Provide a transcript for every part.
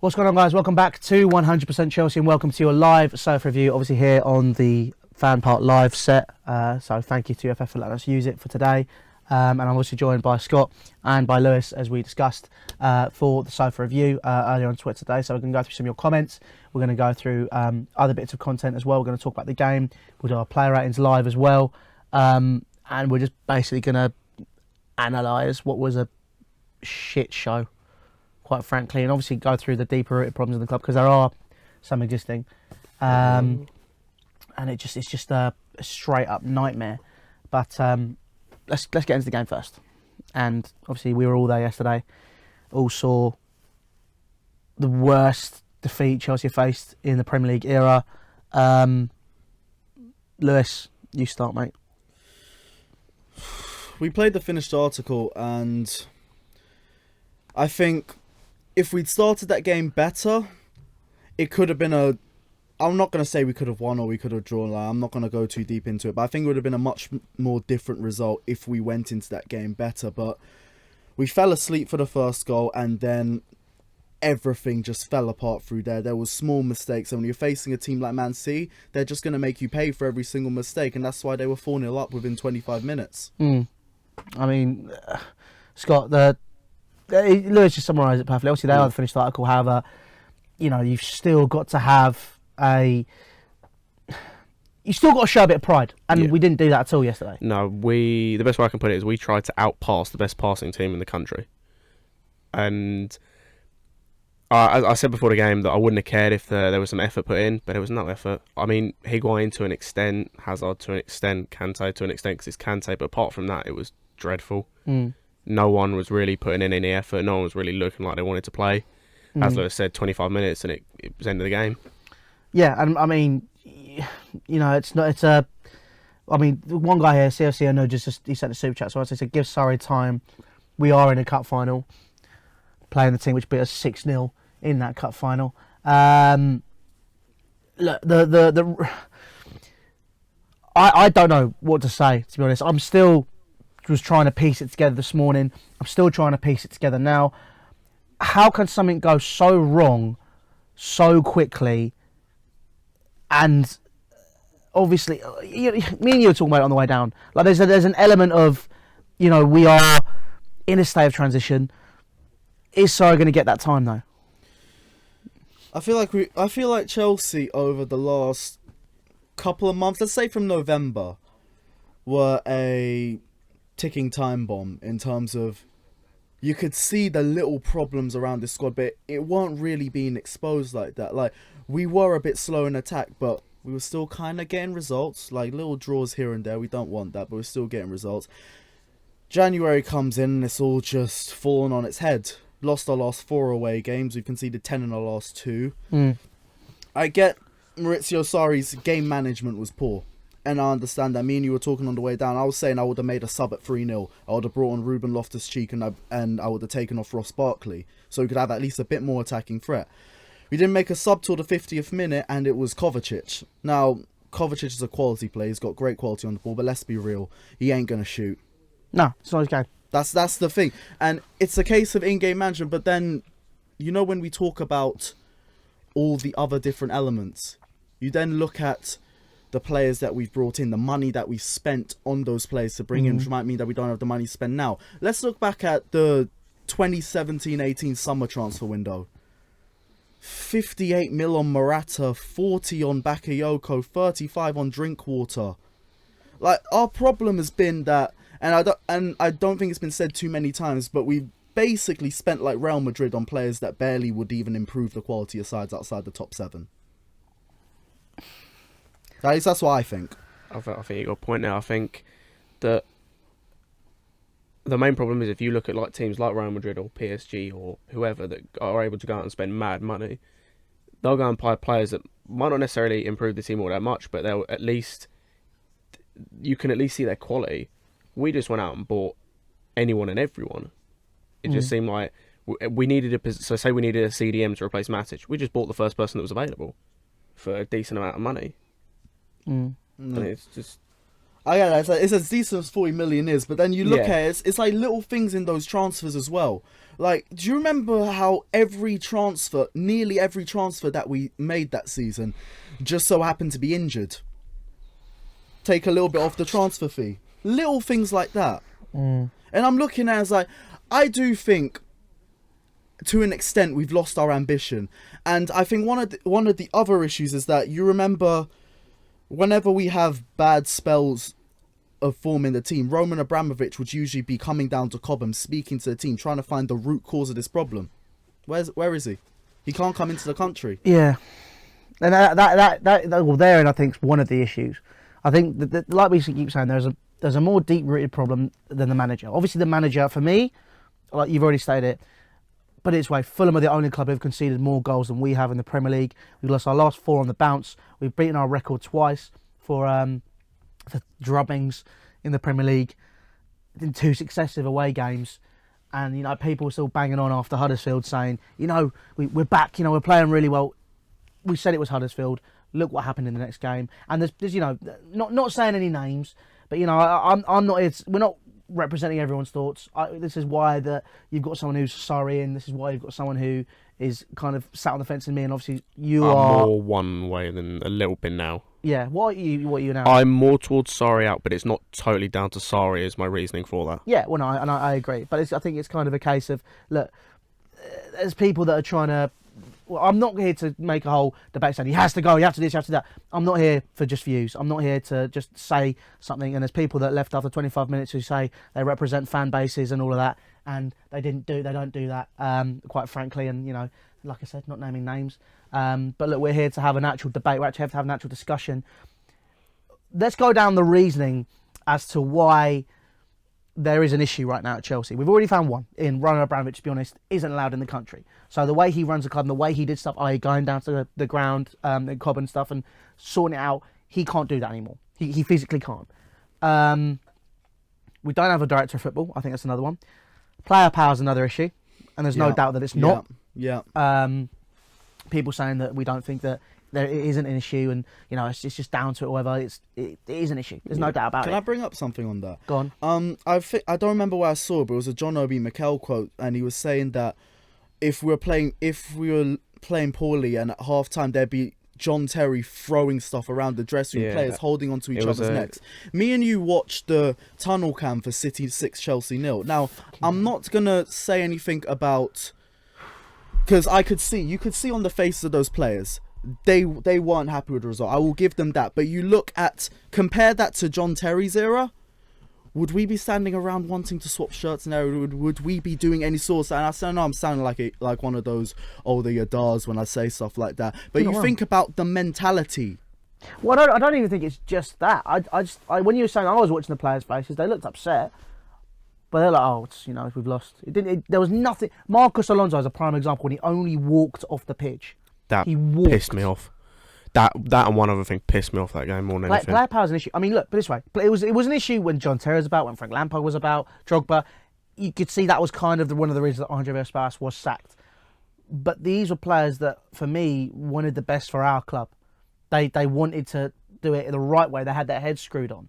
What's going on, guys? Welcome back to 100% Chelsea and welcome to your live sofa review, obviously here on the FanPark live set. So thank you to UFF for letting us use it for today. And I'm also joined by Scott and by Luiz, as we discussed, for the sofa review earlier on Twitter today. So we're going to go through some of your comments. We're going to go through other bits of content as well. We're going to talk about the game. We'll do our player ratings live as well. And we're just basically going to analyse what was a shit show, quite frankly, and obviously go through the deeper rooted problems in the club, because there are some existing, and it's just a straight up nightmare. But let's get into the game first. And obviously we were all there yesterday, all saw the worst defeat Chelsea faced in the Premier League era. Luiz, you start, mate. We played the finished article, and I think if we'd started that game better, it could have been I'm not going to say we could have won or we could have drawn. I'm not going to go too deep into it, but I think it would have been a much more different result if we went into that game better. But we fell asleep for the first goal, and then everything just fell apart through there. There was small mistakes, and when you're facing a team like Man City, they're just going to make you pay for every single mistake, and that's why they were 4-0 up within 25 minutes. I mean, Scott, Luiz just summarised it perfectly. Obviously, they are the finished article. However, you've still got to have you've still got to show a bit of pride, and we didn't do that at all yesterday. No, the best way I can put it is we tried to outpass the best passing team in the country. And I said before the game that I wouldn't have cared if there was some effort put in, but there was no effort. I mean, Higuain to an extent, Hazard to an extent, Kante to an extent, because it's Kante, but apart from that, it was dreadful. No one was really putting in any effort. No one was really looking like they wanted to play. As Luiz said, 25 minutes and it was the end of the game. Yeah, and I mean, one guy here, CFC, I know, he sent a super chat, so I said, give Surrey time. We are in a cup final, playing the team which beat us 6-0 in that cup final. Look, I don't know what to say, to be honest. I'm still was trying to piece it together this morning. I'm still trying to piece it together now. How can something go so wrong so quickly? And obviously, me and you were talking about it on the way down. Like, there's an element of, we are in a state of transition. Is Sarri going to get that time though? I feel like Chelsea over the last couple of months, let's say from November, were a ticking time bomb in terms of you could see the little problems around the squad, but it weren't really being exposed like that. Like, we were a bit slow in attack, but we were still kind of getting results, like little draws here and there. We don't want that, but we're still getting results. January comes in and it's all just fallen on its head. Lost our last 4 away games. We've conceded 10 in our last 2. I get Maurizio Sarri's game management was poor, and I understand that. Me and you were talking on the way down. I was saying I would have made a sub at 3-0. I would have brought on Ruben Loftus-Cheek and I would have taken off Ross Barkley, so we could have at least a bit more attacking threat. We didn't make a sub till the 50th minute, and it was Kovacic. Now, Kovacic is a quality player. He's got great quality on the ball, but let's be real. He ain't going to shoot. No, it's not his game. That's the thing. And it's a case of in-game management, but then, when we talk about all the other different elements, you then look at the players that we've brought in, the money that we've spent on those players to bring in, which might mean that we don't have the money to spend now. Let's look back at the 2017-18 summer transfer window. 58 mil on Morata, 40 on Bakayoko, 35 on Drinkwater. Like, our problem has been that, and I don't think it's been said too many times, but we basically spent like Real Madrid on players that barely would even improve the quality of sides outside the top 7. At least that's what I think. I think you got a point now. I think that the main problem is if you look at like teams like Real Madrid or PSG or whoever that are able to go out and spend mad money, they'll go and buy players that might not necessarily improve the team all that much, but they'll at least, you can at least see their quality. We just went out and bought anyone and everyone. It just seemed like we needed a CDM to replace Matic. We just bought the first person that was available for a decent amount of money. And it's just, I get that. It's as decent as 40 million is, but then you look Yeah. at it, it's like little things in those transfers as well. Like, do you remember how nearly every transfer that we made that season, just so happened to be injured? Take a little bit off the transfer fee. Little things like that. And I'm looking at it as like, I do think, to an extent, we've lost our ambition. And I think one of the other issues is that you remember, whenever we have bad spells of form in the team, Roman Abramovich would usually be coming down to Cobham, speaking to the team, trying to find the root cause of this problem. Where is he? He can't come into the country. Yeah, and well, therein I think is one of the issues. I think that like we keep saying, there's a more deep-rooted problem than the manager. Obviously, the manager, for me, like you've already stated it, but it's way Fulham are the only club who've conceded more goals than we have in the Premier League. We've lost our last 4 on the bounce. We've beaten our record twice for drubbings in the Premier League in 2 successive away games. And, you know, people are still banging on after Huddersfield saying, you know, we're back, you know, we're playing really well. We said it was Huddersfield. Look what happened in the next game. And there's you know, not saying any names, but, you know, I'm not, we're not representing everyone's thoughts. This is why that you've got someone who's sorry, and this is why you've got someone who is kind of sat on the fence in me, and obviously you are more one way than a little bit now. Yeah, what are you now? I'm more towards Sarri out, but it's not totally down to Sarri is my reasoning for that. Yeah, well, no, I agree. But I think it's kind of a case of, look, there's people that are trying to... Well, I'm not here to make a whole debate saying he has to go, you have to do this, you have to do that. I'm not here for just views. I'm not here to just say something. And there's people that left after 25 minutes who say they represent fan bases and all of that, and they don't do that, quite frankly. And, you know, like I said, not naming names. But look, we're here to have an actual debate. We actually have to have an actual discussion. Let's go down the reasoning as to why there is an issue right now at Chelsea. We've already found one in Roman Abramovich, to be honest, isn't allowed in the country. So the way he runs the club and the way he did stuff, i.e. going down to the ground, in Cobham and stuff and sorting it out, he can't do that anymore. He physically can't. We don't have a director of football. I think that's another one. Player power is another issue, and there's no doubt that it's not. Yeah. People saying that we don't think that there isn't an issue, and you know it's just down to it or whatever. It is an issue. There's no doubt about it. Can I bring up something on that? Go on. I don't remember where I saw it, but it was a John Obi Mikel quote, and he was saying that if we were playing poorly, and at half time there'd be John Terry throwing stuff around the dressing room, players holding onto each other's necks. Me and you watched the tunnel cam for City 6, Chelsea 0. Now, I'm not gonna say anything about, because you could see on the faces of those players, they weren't happy with the result. I will give them that. But you compare that to John Terry's era, would we be standing around wanting to swap shirts now? Would we be doing any sort of... And I know I'm sounding like one of those older Yadars when I say stuff like that. But you think about the mentality. Well, I don't even think it's just that. I when you were saying I was watching the players' faces, they looked upset. But they're like, oh, we've lost. There was nothing. Marcus Alonso is a prime example when he only walked off the pitch. That pissed me off. That and one other thing pissed me off that game more than anything. Player power is an issue. I mean, look, put it this way. It was an issue when John Terry was about, when Frank Lampard was about, Drogba. You could see that was kind of one of the reasons that Andre Villas-Boas was sacked. But these were players that, for me, wanted the best for our club. They wanted to do it the right way. They had their heads screwed on.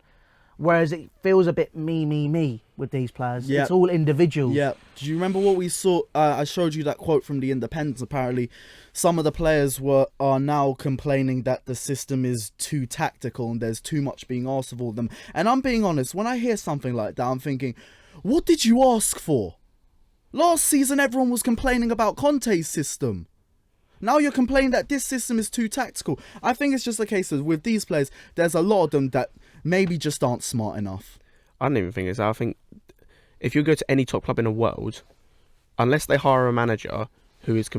Whereas it feels a bit me with these players. Yep. It's all individuals. Yeah. Do you remember what we saw? I showed you that quote from The Independent. Apparently, some of the players are now complaining that the system is too tactical and there's too much being asked of all of them. And I'm being honest, when I hear something like that, I'm thinking, what did you ask for? Last season, everyone was complaining about Conte's system. Now you're complaining that this system is too tactical. I think it's just a case of, with these players, there's a lot of them that maybe just aren't smart enough. I don't even think it's that. I think if you go to any top club in the world, unless they hire a manager who is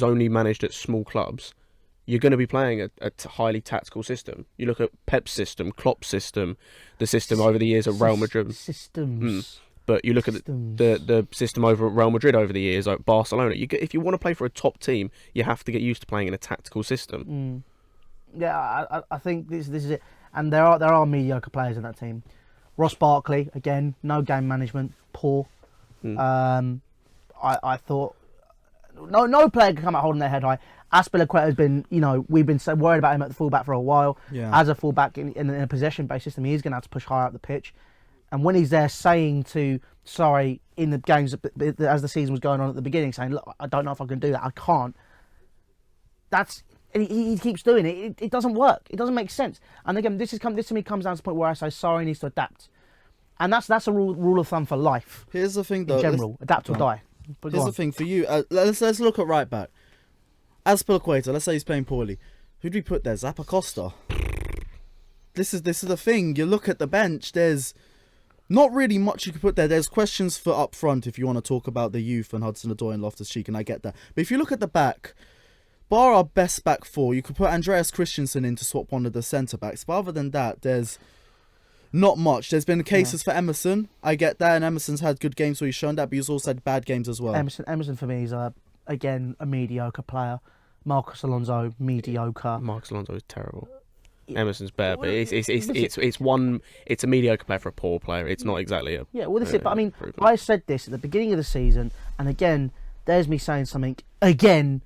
only managed at small clubs, you're going to be playing a highly tactical system. You look at Pep's system, Klopp's system, the system over the years at Real Madrid. Systems. But you look at the system over at Real Madrid over the years, like Barcelona. If you want to play for a top team, you have to get used to playing in a tactical system. Yeah, I think this is it. And there are mediocre players in that team. Ross Barkley, again, no game management, poor. I thought no player could come out holding their head high. Azpilicueta has been, we've been so worried about him at the fullback for a while. Yeah. As a fullback in a possession-based system, he is going to have to push higher up the pitch. And when he's there saying to Sorry in the games as the season was going on at the beginning, saying, "Look, I don't know if I can do that. I can't." He keeps doing it. It doesn't work. It doesn't make sense. And again, this to me comes down to the point where I say Sorry needs to adapt, and that's a rule of thumb for life. Here's the thing, though. In general, adapt or die. But Here's the thing for you. Let's look at right back. Azpilicueta, let's say he's playing poorly. Who do we put there? Zappacosta. This is the thing. You look at the bench. There's not really much you can put there. There's questions for up front if you want to talk about the youth and Hudson-Odoi and Loftus-Cheek, and I get that. But if you look at the back, bar our best back four, you could put Andreas Christensen in to swap one of the centre backs. But other than that, there's not much. There's been cases for Emerson. I get that, and Emerson's had good games where he's shown that, but he's also had bad games as well. Emerson for me is again a mediocre player. Marcos Alonso, mediocre. Marcos Alonso is terrible. Emerson's better, but it's a mediocre player for a poor player. It's not exactly a this is. But I mean, I said this at the beginning of the season, and again, there's me saying something again,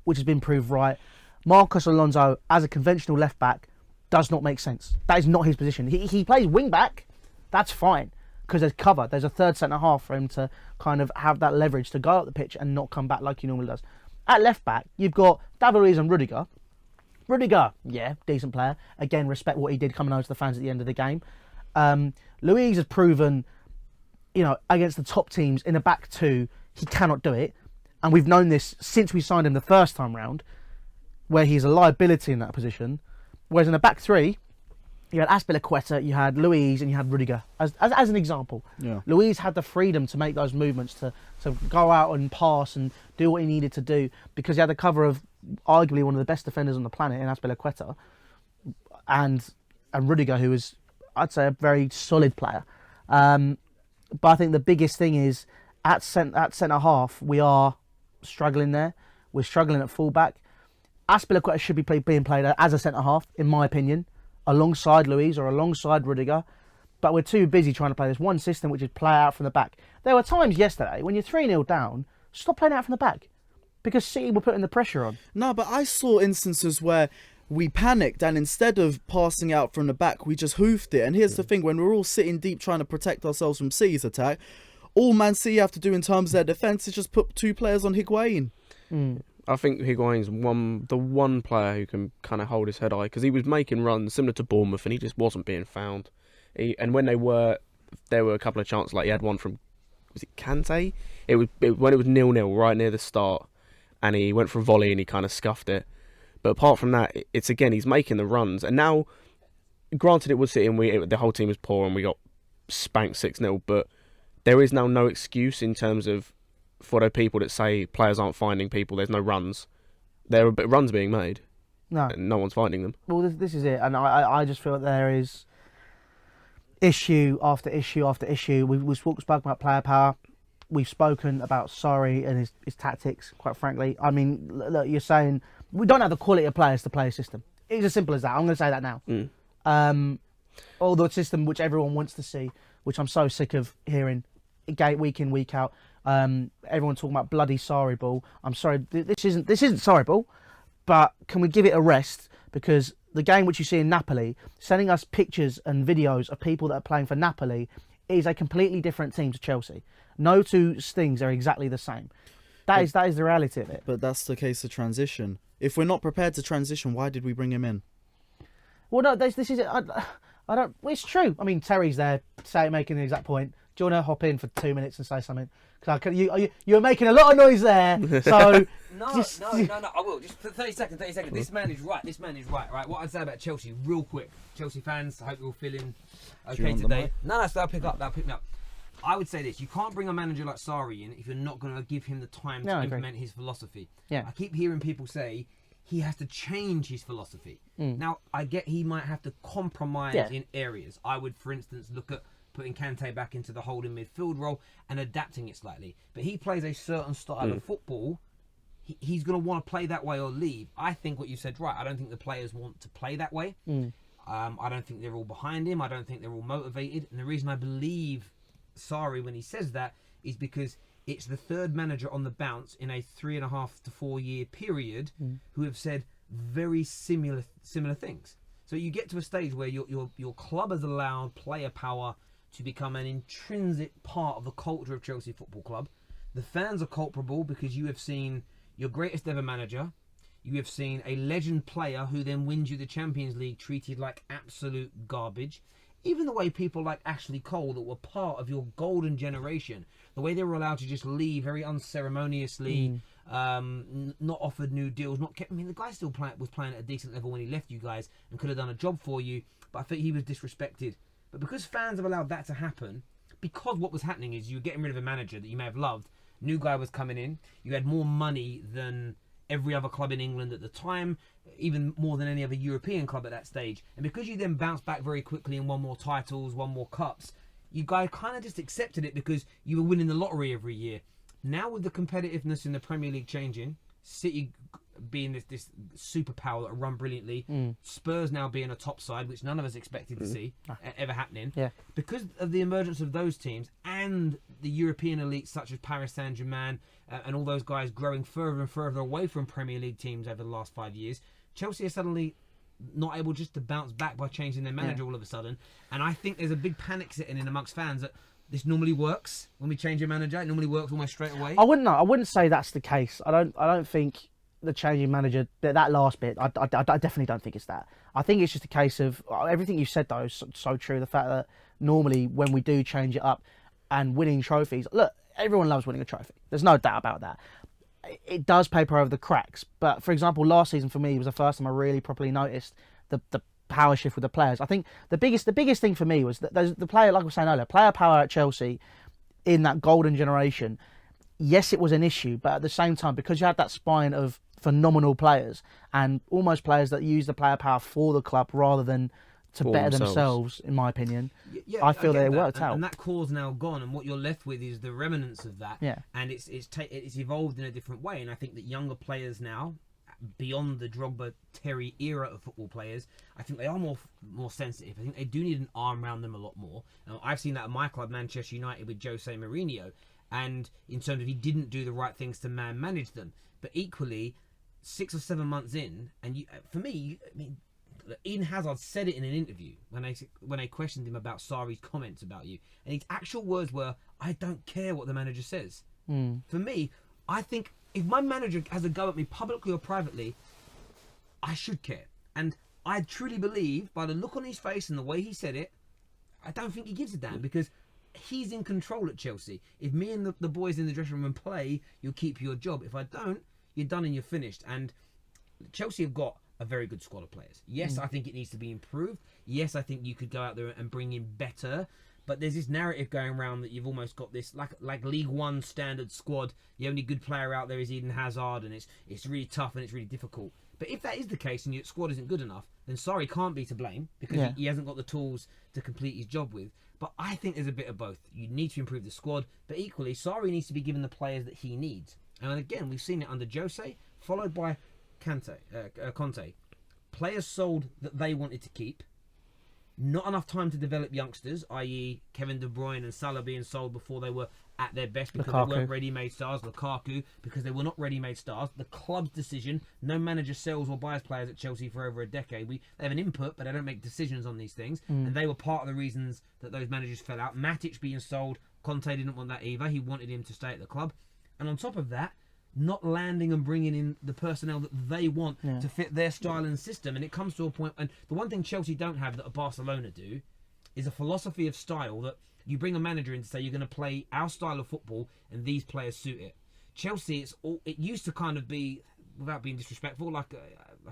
which has been proved right. Marcos Alonso as a conventional left back does not make sense. That is not his position. He plays wing back. That's fine because there's cover. There's a third centre half for him to kind of have that leverage to go up the pitch and not come back like he normally does. At left back, you've got David Luiz and Rudiger. Rudiger, yeah, decent player. Again, respect what he did coming over to the fans at the end of the game. Luiz has proven, against the top teams in a back two, he cannot do it. And we've known this since we signed him the first time round, where he's a liability in that position. Whereas in a back three, you had Azpilicueta, you had Luiz, and you had Rudiger, as an example. Yeah. Luiz had the freedom to make those movements, to go out and pass and do what he needed to do, because he had the cover of arguably one of the best defenders on the planet in Azpilicueta, and Rudiger, who is, I'd say, a very solid player. But I think the biggest thing is at centre half, we are struggling there. We're struggling at fullback. Azpilicueta should be being played as a centre half, in my opinion, alongside Luiz or alongside Rudiger. But we're too busy trying to play this one system, which is play out from the back. There were times yesterday when you're 3-0 down, stop playing out from the back, because City were putting the pressure on. No, but I saw instances where we panicked, and instead of passing out from the back, we just hoofed it. And here's the thing, when we're all sitting deep trying to protect ourselves from City's attack, all Man City have to do in terms of their defence is just put two players on Higuain. I think Higuain's the one player who can kind of hold his head high, because he was making runs similar to Bournemouth and he just wasn't being found. And when there were a couple of chances, like he had one from, was it Kante? When it was 0-0 right near the start, and he went for a volley and he kind of scuffed it. But apart from that, it's again, he's making the runs. And now, granted it was City and the whole team was poor and we got spanked 6-0, but there is now no excuse in terms of, for those people that say players aren't finding people, there's no runs. There are runs being made. No. And no one's finding them. Well, this is it. And I just feel that there is issue after issue after issue. We've spoken about player power. We've spoken about Sorry and his tactics, quite frankly. I mean, look, you're saying we don't have the quality of players to play a system. It's as simple as that. I'm going to say that now. Or the system which everyone wants to see, which I'm so sick of hearing week in, week out. Everyone talking about bloody Sorry ball. I'm sorry, this isn't Sorry ball, but can we give it a rest? Because the game which you see in Napoli, sending us pictures and videos of people that are playing for Napoli, is a completely different team to Chelsea. No two things are exactly the same. That is the reality of it. But that's the case of transition. If we're not prepared to transition, why did we bring him in? Well, no, this is it. I don't. Well, it's true. I mean, Terry's there, making the exact point. Do you want to hop in for 2 minutes and say something? Because you're making a lot of noise there. So No, I will. Just for 30 seconds. This man is right. Right. What I'd say about Chelsea, real quick. Chelsea fans, I hope you're all feeling okay today. No, that'll pick me up. I would say this: you can't bring a manager like Sarri in if you're not going to give him the time to implement his philosophy. Yeah. I keep hearing people say he has to change his philosophy. Now, I get he might have to compromise in areas. I would, for instance, look at putting Kante back into the holding midfield role and adapting it slightly. But he plays a certain style of football. He's going to want to play that way or leave. I think what you said right. I don't think the players want to play that way. I don't think they're all behind him. I don't think they're all motivated. And the reason I believe Sarri when he says that is because it's the third manager on the bounce in a 3.5 to 4 year period who have said very similar things. So you get to a stage where your club has allowed player power to become an intrinsic part of the culture of Chelsea Football Club. The fans are culpable because you have seen your greatest ever manager, you have seen a legend player who then wins you the Champions League treated like absolute garbage. Even the way people like Ashley Cole that were part of your golden generation, the way they were allowed to just leave very unceremoniously, not offered new deals, not kept. I mean, the guy still was playing at a decent level when he left you guys and could have done a job for you, but I think he was disrespected. But because fans have allowed that to happen, because what was happening is you were getting rid of a manager that you may have loved, new guy was coming in, you had more money than every other club in England at the time, even more than any other European club at that stage. And because you then bounced back very quickly and won more titles, won more cups, you guys kind of just accepted it because you were winning the lottery every year. Now with the competitiveness in the Premier League changing, City being this superpower that run brilliantly, Spurs now being a top side, which none of us expected to see ever happening. Yeah. Because of the emergence of those teams and the European elites such as Paris Saint-Germain and all those guys growing further and further away from Premier League teams over the last 5 years, Chelsea are suddenly not able just to bounce back by changing their manager all of a sudden. And I think there's a big panic setting in amongst fans that this normally works when we change a manager. It normally works almost straight away. I wouldn't say that's the case. I don't think the changing manager, that last bit, I definitely don't think it's that. I think it's just a case of everything you said though is so true. The fact that normally when we do change it up and winning trophies, look, everyone loves winning a trophy. There's no doubt about that. It does paper over the cracks. But for example, last season for me was the first time I really properly noticed the power shift with the players. I think the biggest thing for me was that there's the player, like I was saying earlier, player power at Chelsea in that golden generation. Yes, it was an issue, but at the same time, because you had that spine of phenomenal players and almost players that use the player power for the club rather than to better themselves, in my opinion, I feel that it worked out. And that core's now gone, and what you're left with is the remnants of that. Yeah. And it's evolved in a different way, and I think that younger players now, beyond the Drogba, Terry era of football players, I think they are more sensitive. I think they do need an arm around them a lot more. Now, I've seen that at my club, Manchester United, with Jose Mourinho, and in terms of he didn't do the right things to manage them. But equally, 6 or 7 months in, and for me, I mean, Eden Hazard said it in an interview when they questioned him about Sarri's comments about you, and his actual words were, "I don't care what the manager says." For me, I think if my manager has a go at me publicly or privately, I should care. And I truly believe, by the look on his face and the way he said it, I don't think he gives a damn, because he's in control at Chelsea. If me and the boys in the dressing room play, you'll keep your job. If I don't, you're done and you're finished. And Chelsea have got a very good squad of players. Yes, I think it needs to be improved. Yes, I think you could go out there and bring in better. But there's this narrative going around that you've almost got this like League One standard squad. The only good player out there is Eden Hazard, and it's really tough and it's really difficult. But if that is the case and your squad isn't good enough, then Sarri can't be to blame, because he hasn't got the tools to complete his job with. But I think there's a bit of both. You need to improve the squad, but equally, Sarri needs to be given the players that he needs. And again, we've seen it under Jose, followed by Conte. Players sold that they wanted to keep. Not enough time to develop youngsters, i.e. Kevin De Bruyne and Salah being sold before they were at their best because they weren't ready-made stars. Lukaku, because they were not ready-made stars. The club's decision. No manager sells or buys players at Chelsea for over a decade. They have an input, but they don't make decisions on these things. And they were part of the reasons that those managers fell out. Matic being sold, Conte didn't want that either. He wanted him to stay at the club. And on top of that, not landing and bringing in the personnel that they want to fit their style and system. And it comes to a point, and the one thing Chelsea don't have that Barcelona do is a philosophy of style that you bring a manager in to say you're going to play our style of football and these players suit it. Chelsea, it used to kind of be, without being disrespectful, like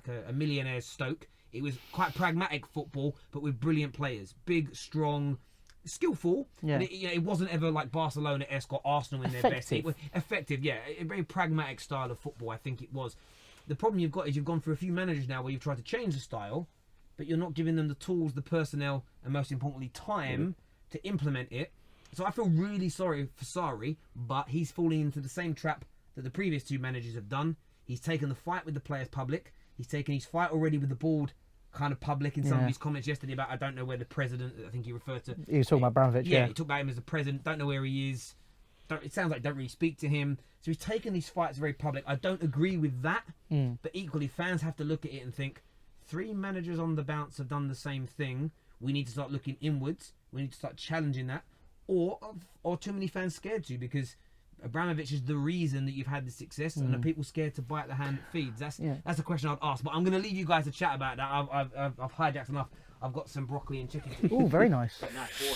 a millionaire's Stoke. It was quite pragmatic football, but with brilliant players, big, strong, skillful, and it wasn't ever like Barcelona-esque or Arsenal in their best. It was effective, a very pragmatic style of football, I think it was. The problem you've got is you've gone through a few managers now where you've tried to change the style, but you're not giving them the tools, the personnel, and most importantly, time to implement it. So I feel really sorry for Sarri, but he's falling into the same trap that the previous two managers have done. He's taken the fight with the players public. He's taken his fight already with the board kind of public in some of his comments yesterday about, I don't know where the president, I think he referred to. He was talking about Abramovich, he talked about him as the president, don't know where he is. it sounds like don't really speak to him. So he's taken these fights very public. I don't agree with that, but equally fans have to look at it and think, 3 managers on the bounce have done the same thing. We need to start looking inwards. We need to start challenging that. Or too many fans scared to, because Abramovich is the reason that you've had the success, and are people scared to bite the hand that feeds? That's a question I'd ask. But I'm going to leave you guys to chat about that. I've hijacked enough. I've got some broccoli and chicken. Oh, very nice.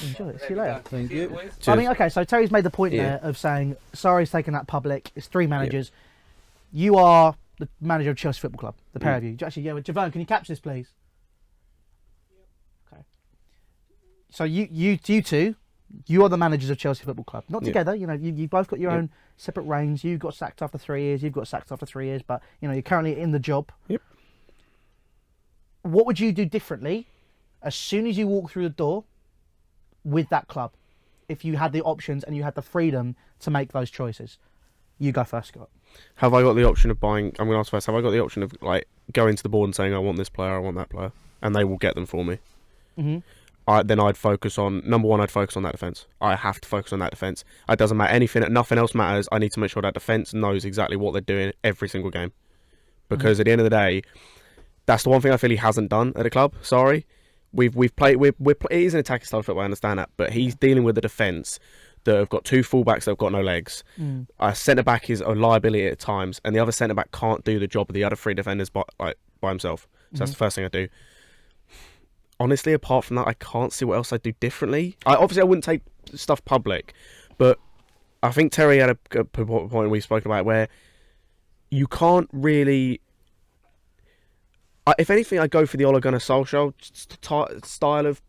Enjoy it. See you later. Thank you. I mean, okay, so Terry's made the point there of saying Sarri's taken that public. It's 3 managers. You are the manager of Chelsea Football Club, the pair of you. Actually, Javon, can you capture this, please? Okay. So you two, you are the managers of Chelsea Football Club. Not together, you both got your own separate reigns. You got sacked after 3 years. You've got sacked after 3 years, but you're currently in the job. Yep. What would you do differently as soon as you walk through the door with that club, if you had the options and you had the freedom to make those choices? You go first, Scott. Have I got the option of buying? I'm going to ask first. Have I got the option of going to the board and saying I want this player, I want that player, and they will get them for me? Then I'd focus on number one. I'd focus on that defense. I have to focus on that defense. It doesn't matter anything. Nothing else matters. I need to make sure that defense knows exactly what they're doing every single game, because at the end of the day, that's the one thing I feel he hasn't done at the club. Sorry. We've played. It is an attacking style of football. I understand that, but he's dealing with the defence that have got 2 fullbacks that have got no legs. A centre back is a liability at times, and the other centre back can't do the job of the other 3 defenders by himself. So that's the first thing I do. Honestly, apart from that, I can't see what else I'd do differently. I wouldn't take stuff public, but I think Terry had a point we've spoken about where you can't really. If anything, I go for the Ole Gunnar Solskjaer style of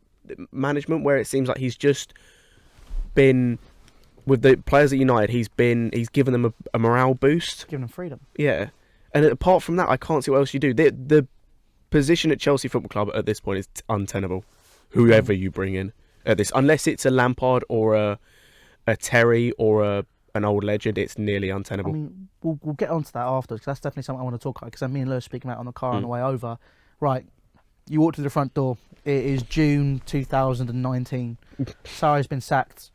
management, where it seems like he's just been with the players at United. He's given them a morale boost, Giving them freedom. Yeah, and apart from that, I can't see what else you do. The position at Chelsea Football Club at this point is untenable. Whoever you bring in at this, unless it's a Lampard or a Terry or an old legend, it's nearly untenable. I mean, we'll get onto that after, because that's definitely something I want to talk about, because me and Luiz speaking about on the car on the way over. Right, you walk to the front door. It is June 2019. Sarri's been sacked.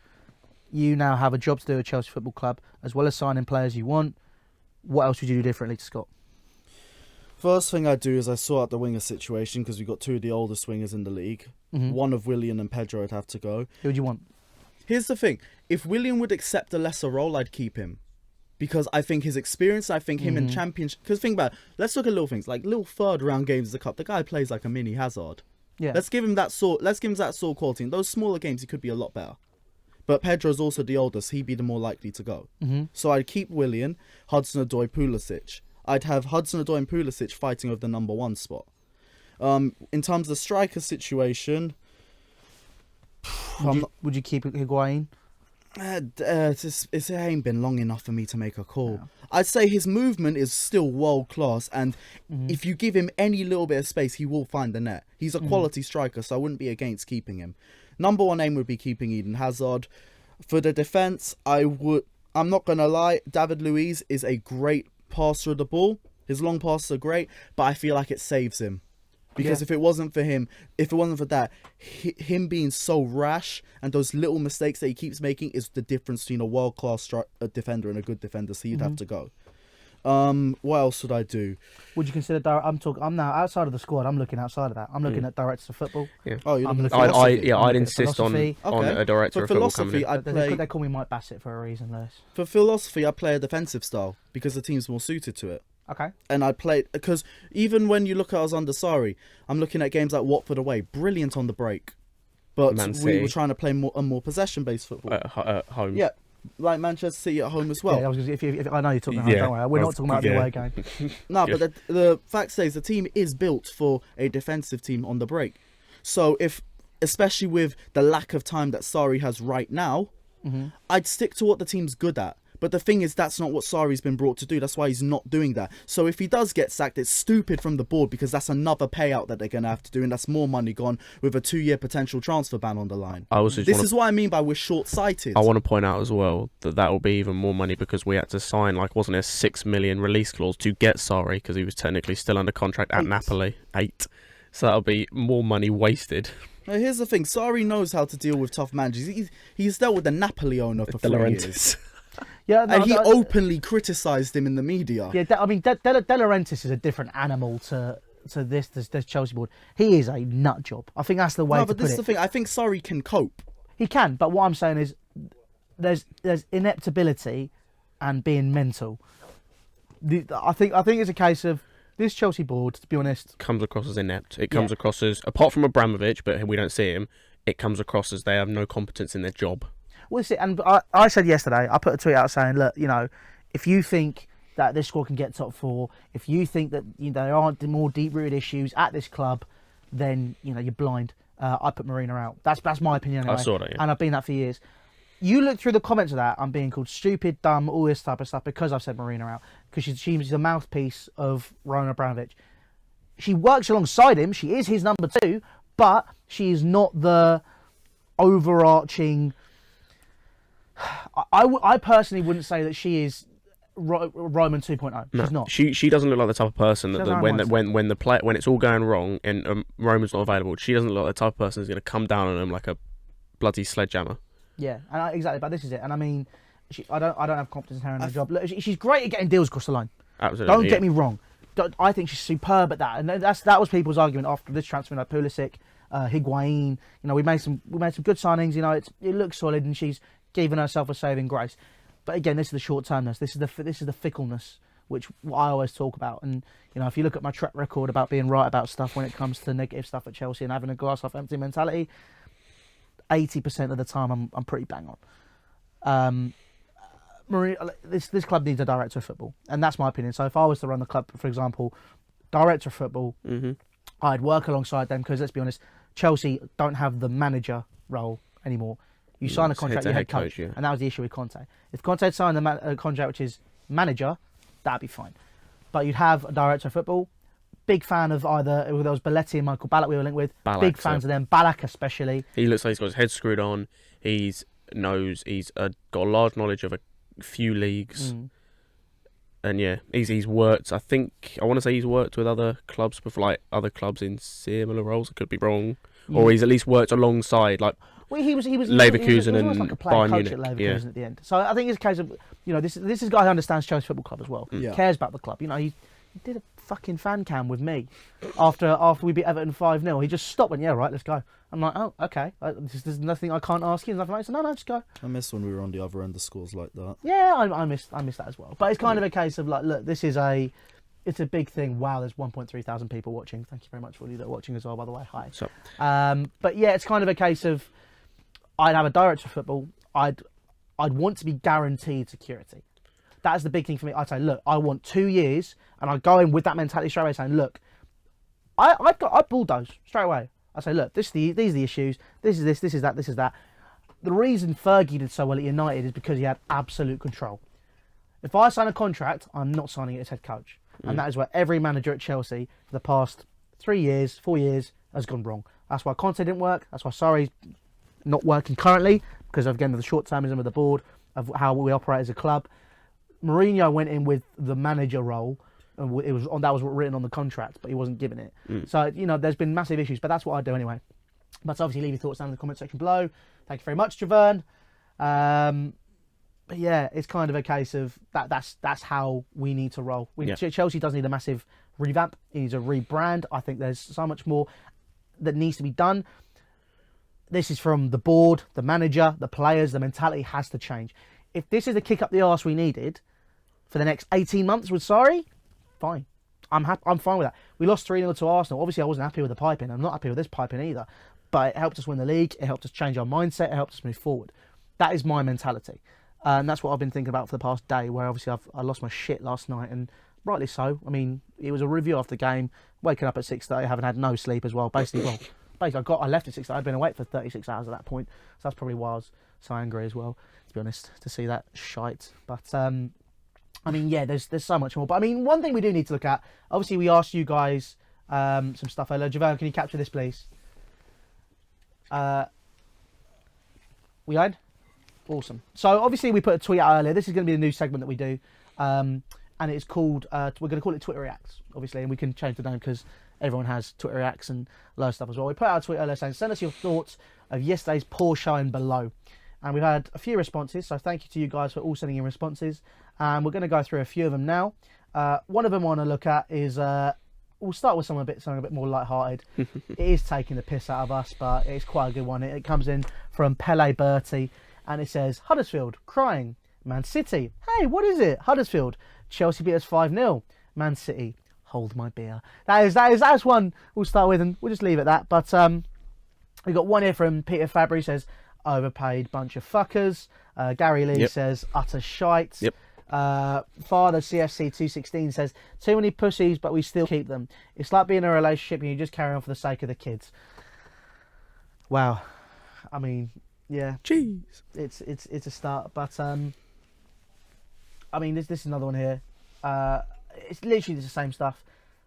You now have a job to do at Chelsea Football Club, as well as signing players you want. What else would you do differently to Scott? First thing I do is I sort out the winger situation, because we've got 2 of the oldest wingers in the league. One of Willian and Pedro would have to go. Who would you want? Here's the thing. If Willian would accept a lesser role, I'd keep him. Because I think his experience, I think him in Championship... Because think about it. Let's look at little things. Like little 3rd round games of the Cup. The guy plays like a mini Hazard. Yeah. Let's give him that sort of quality. In those smaller games, he could be a lot better. But Pedro's also the oldest. He'd be the more likely to go. So I'd keep Willian, Hudson-Odoi, Pulisic. I'd have Hudson-Odoi and Pulisic fighting over the number 1 spot. In terms of the striker situation... Would you keep Higuain? It ain't been long enough for me to make a call. No. I'd say his movement is still world class, and if you give him any little bit of space, he will find the net. He's a quality striker, so I wouldn't be against keeping him. Number 1 aim would be keeping Eden Hazard. For the defence, I'm not gonna lie, David Luiz is a great passer of the ball. His long passes are great, but I feel like it saves him. Because if it wasn't for that, him being so rash and those little mistakes that he keeps making is the difference between a world-class defender and a good defender, so you'd have to go. What else would I do? Would you consider... I'm now outside of the squad. I'm looking outside of that. I'm looking at directors of football. Yeah. Oh, you're looking at I'd I'm insist on philosophy. a director For of football philosophy, company. They call me Mike Bassett for a reason, Lewis. For philosophy, I play a defensive style because the team's more suited to it. Okay. And I played... Because even when you look at us under Sarri, I'm looking at games like Watford away. Brilliant on the break. But we were trying to play a more possession-based football. At home. Yeah. Like Manchester City at home as well. Yeah, if I know you're talking about don't worry. We're not talking about the away game. No, but the fact stays the team is built for a defensive team on the break. So especially with the lack of time that Sarri has right now, I'd stick to what the team's good at. But the thing is, that's not what Sarri's been brought to do. That's why he's not doing that. So if he does get sacked, it's stupid from the board, because that's another payout that they're going to have to do, and that's more money gone with a 2-year potential transfer ban on the line. This is what I mean by we're short-sighted. I want to point out as well that will be even more money, because we had to sign, wasn't it, a 6 million release clause to get Sarri, because he was technically still under contract at Napoli. 8. So that'll be more money wasted. Now, here's the thing. Sarri knows how to deal with tough managers. He's dealt with the Napoli owner for 4 years. Yeah, no, and he no, openly criticised him in the media. Yeah, I mean, De Laurentiis is a different animal to this Chelsea board. He is a nut job. I think that's the way No, to but put this is it. the thing. I think Surrey can cope. He can, but what I'm saying is, there's ineptability and being mental. I think it's a case of this Chelsea board, to be honest, comes across as inept. It comes across as, apart from Abramovich, but we don't see him, it comes across as they have no competence in their job. Well, see, and I said yesterday, I put a tweet out saying, look, if you think that this squad can get top four, if you think that there aren't more deep-rooted issues at this club, then you're blind. I put Marina out. That's my opinion anyway. I saw that, yeah. And I've been that for years. You look through the comments of that, I'm being called stupid, dumb, all this type of stuff because I've said Marina out. Because she's the mouthpiece of Roman Abramovich. She works alongside him. She is his number 2, but she is not the overarching... I personally wouldn't say that she is Roman 2.0. No, she's not. She doesn't look like the type of person that when it's all going wrong and Roman's not available, she doesn't look like the type of person who's going to come down on him like a bloody sledgehammer. Yeah, and exactly. But this is it. And I mean, I don't have confidence in her in her job. Look, she's great at getting deals across the line. Absolutely. Don't get me wrong. I think she's superb at that, and that was people's argument after this transfer. Pulisic, Higuain. We made some good signings. It looks solid, and she's given herself a saving grace. But again, this is the short termness. This is the fickleness, which I always talk about. And if you look at my track record about being right about stuff when it comes to negative stuff at Chelsea and having a glass half empty mentality, 80% of the time I'm pretty bang on. This club needs a director of football, and that's my opinion. So if I was to run the club, for example, director of football, I'd work alongside them because let's be honest, Chelsea don't have the manager role anymore. You sign a contract, you're head coach, and that was the issue with Conte. If Conte had signed a contract which is manager, that'd be fine. But you'd have a director of football. Big fan of either there was Belletti and Michael Ballack we were linked with. Big fans of them. Ballack especially. He looks like he's got his head screwed on. He's got a large knowledge of a few leagues. And yeah, he's worked. I want to say he's worked with other clubs before, like other clubs in similar roles. I could be wrong, or he's at least worked alongside like. Well, he was Leverkusen and like a player coach at Leverkusen at the end. So I think it's a case of this is a guy who understands Chelsea Football Club as well. Yeah. Cares about the club. He did a fucking fan cam with me after we beat Everton 5-0. He just stopped and right, let's go. I'm like, oh, okay. There's nothing I can't ask you. There's nothing like that. So no, just go. I miss when we were on the other end of scores like that. Yeah, I miss that as well. But it's kind of a case of like, look, it's a big thing. Wow, there's 1.3 thousand people watching. Thank you very much for all you that are watching as well, by the way. Hi. So. But yeah, it's kind of a case of I'd have a director of football. I'd want to be guaranteed security. That's the big thing for me. I'd say, look, I want 2 years, and I'd go in with that mentality straight away, saying, look, I bulldoze straight away. I say, look, these are the issues. This is this is that. The reason Fergie did so well at United is because he had absolute control. If I sign a contract, I'm not signing it as head coach, and that is where every manager at Chelsea for the past 4 years has gone wrong. That's why Conte didn't work. That's why Sarri's not working currently because of the short-termism of the board of how we operate as a club. Mourinho went in with the manager role, and that was written on the contract, but he wasn't given it. So there's been massive issues, but that's what I do anyway. But obviously, leave your thoughts down in the comment section below. Thank you very much, Javern. But yeah, it's kind of a case of that's how we need to roll. Chelsea does need a massive revamp. It needs a rebrand. I think there's so much more that needs to be done. This is from the board, the manager, the players. The mentality has to change. If this is the kick up the arse we needed for the next 18 months with Sarri, fine. I'm fine with that. We lost 3-0 to Arsenal. Obviously, I wasn't happy with the piping. I'm not happy with this piping either. But it helped us win the league. It helped us change our mindset. It helped us move forward. That is my mentality. And that's what I've been thinking about for the past day, where obviously I lost my shit last night, and rightly so. I mean, it was a review after the game, waking up at 6:30, having had no sleep as well. Basically, I left at 6:30. I'd been awake for 36 hours at that point. So that's probably why I was so angry as well, to be honest, to see that shite. But I mean, yeah, there's so much more. But I mean, one thing we do need to look at, obviously we asked you guys some stuff earlier. Javon, can you capture this, please? We on? Awesome. So obviously we put a tweet out earlier. This is going to be a new segment that we do. And it's called, we're going to call it Twitter Reacts, obviously. And we can change the name because everyone has Twitter Reacts and loads of stuff as well. We put out a tweet earlier saying, send us your thoughts of yesterday's poor showing below. and we've had a few responses. So thank you to you guys for all sending in responses. And we're going to go through a few of them now. One of them I want to look at is we'll start with something a bit more lighthearted. It is taking the piss out of us, but it's quite a good one. It comes in from Pele Bertie, and it says Huddersfield crying. Man City, hey, what is it? Huddersfield, Chelsea beat us 5-0. Man City, hold my beer. That's one we'll start with, and we'll just leave it at that. But we got one here from Peter Fabry, says overpaid bunch of fuckers. Gary Lee says utter shite. Yep. Father CFC 216 says too many pussies, but we still keep them. It's like being in a relationship and you just carry on for the sake of the kids. Wow, I mean, yeah, jeez, it's a start, but I mean, this is another one here. It's literally the same stuff.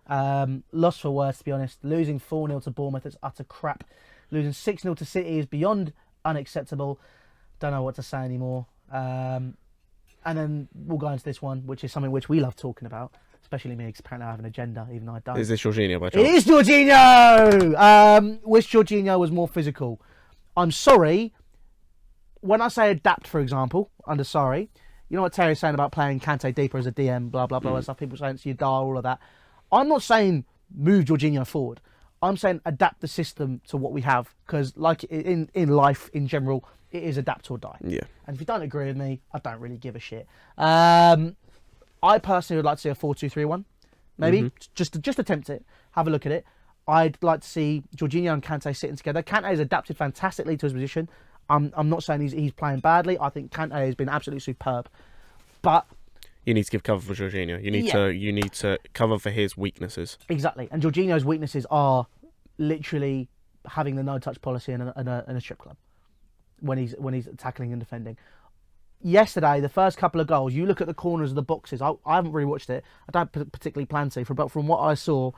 Lost for words, to be honest. Losing 4-0 to Bournemouth is utter crap. Losing 6-0 to City is beyond unacceptable. Don't know what to say anymore. And then we'll go into this one, which is something which we love talking about, especially me, because apparently I have an agenda, even though I don't. Is this Jorginho by chance? It is Jorginho! Wish Jorginho was more physical. I'm sorry. When I say adapt, for example, under sorry, you know what Terry's saying about playing Kante deeper as a DM, blah, blah, blah, and stuff. People saying it's your dial, all of that. I'm not saying move Jorginho forward. I'm saying adapt the system to what we have. Because like in life, in general, it is adapt or die. Yeah. And if you don't agree with me, I don't really give a shit. I personally would like to see a 4-2-3-1. Maybe. Just attempt it. Have a look at it. I'd like to see Jorginho and Kante sitting together. Kante has adapted fantastically to his position. I'm not saying he's playing badly. I think Kante has been absolutely superb. But you need to give cover for Jorginho. You need to cover for his weaknesses. Exactly. And Jorginho's weaknesses are literally having the no-touch policy in a strip club when he's tackling and defending. Yesterday, the first couple of goals, you look at the corners of the boxes. I haven't really watched it. I don't particularly plan to, but from what I saw,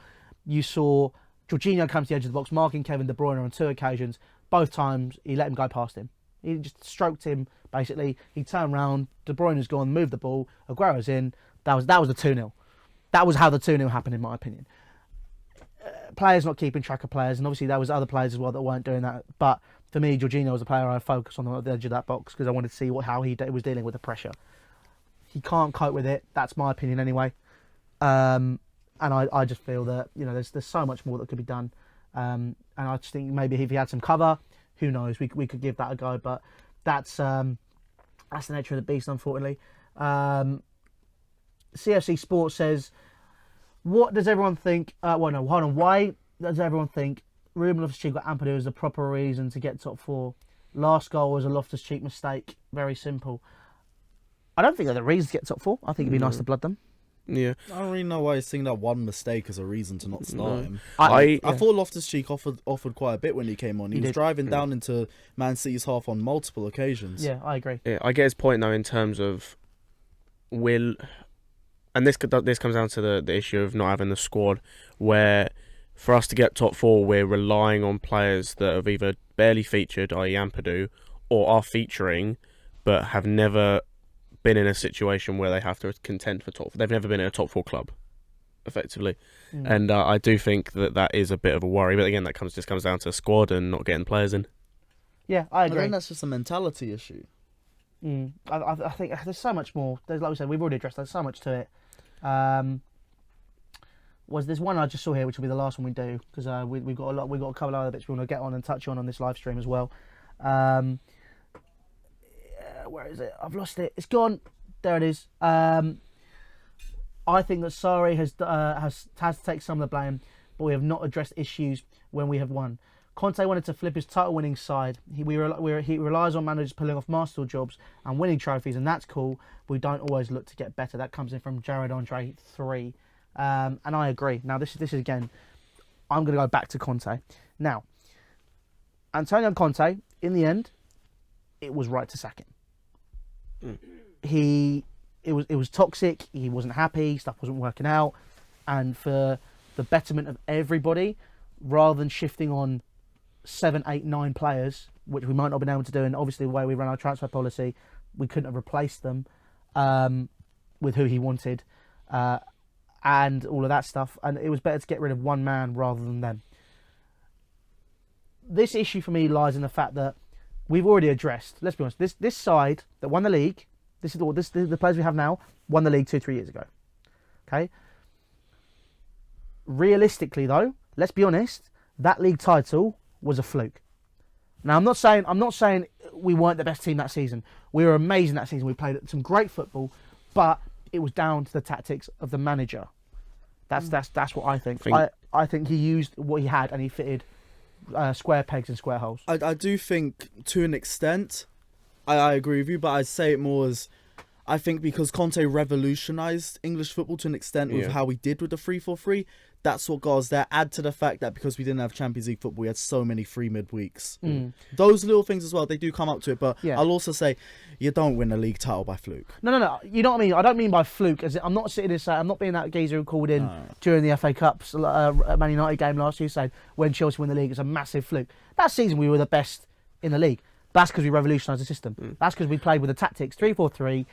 you saw Jorginho come to the edge of the box, marking Kevin De Bruyne on 2 occasions. Both times, he let him go past him. He just stroked him, basically. He turned round, De Bruyne's gone, moved the ball, Aguero's in. That was the 2-0. That was how the 2-0 happened, in my opinion. Players not keeping track of players, and obviously there was other players as well that weren't doing that. But for me, Jorginho was a player I focused on the edge of that box because I wanted to see how he was dealing with the pressure. He can't cope with it. That's my opinion anyway. And I just feel that there's so much more that could be done. And I just think maybe if he had some cover, who knows, we could give that a go. But that's the nature of the beast, unfortunately. CFC Sports says, what does everyone think? Why does everyone think Ruben Loftus-Cheek got Ampadu as the proper reason to get top 4? Last goal was a Loftus-Cheek mistake. Very simple. I don't think they're the reason to get top 4. I think it'd be nice to blood them. Yeah. I don't really know why he's seeing that one mistake as a reason to not start him. I thought Loftus-Cheek offered quite a bit when he came on. He was driving down into Man City's half on multiple occasions. Yeah, I agree. Yeah, I get his point though in terms of and this comes down to the issue of not having the squad, where for us to get top 4, we're relying on players that have either barely featured, i.e. Ampadu, or are featuring but have never been in a situation where they have to contend for top 4. They've never been in a top 4 club, effectively. And I do think that is a bit of a worry. But again, that just comes down to squad and not getting players in. Yeah, I agree. I think that's just a mentality issue. I think there's so much more. Like we said, we've already addressed. There's so much to it. There's one I just saw here, which will be the last one we do because we've got a couple of other bits we want to get on and touch on this live stream as well. Where is it? I've lost it. It's gone. There it is. I think that Sarri has to take some of the blame, but we have not addressed issues when we have won. Conte wanted to flip his title-winning side. He relies on managers pulling off master jobs and winning trophies, and that's cool. We don't always look to get better. That comes in from Jared Andre 3, and I agree. Now this is again. I'm going to go back to Conte. Now, Antonio Conte, in the end, it was right to sack him. It was toxic. He wasn't happy. Stuff wasn't working out, and for the betterment of everybody, rather than shifting on 7, 8, 9 players, which we might not have been able to do, and obviously the way we run our transfer policy, we couldn't have replaced them with who he wanted, and all of that stuff. And it was better to get rid of one man rather than them. This issue for me lies in the fact that we've already addressed. Let's be honest. This side that won the league, this is the players we have now, won the league 2-3 years ago. Okay. Realistically, though, let's be honest. That league title was a fluke. Now, I'm not saying we weren't the best team that season. We were amazing that season. We played some great football, but it was down to the tactics of the manager. That's what I think. I think he used what he had and he fitted square pegs in square holes. I do think to an extent, I agree with you, but I'd say it more as I think because Conte revolutionised English football to an extent with how he did with the 3-4-3. That's what got us there. Add to the fact that because we didn't have Champions League football, we had so many free midweeks. Those little things as well, they do come up to it. But I'll also say, you don't win a league title by fluke. No. You know what I mean? I don't mean by fluke. I'm not sitting here saying, I'm not being that geezer who called in during the FA Cups Man United game last year saying when Chelsea win the league, it's a massive fluke. That season we were the best in the league. That's because we revolutionised the system. That's because we played with the tactics 3-4-3,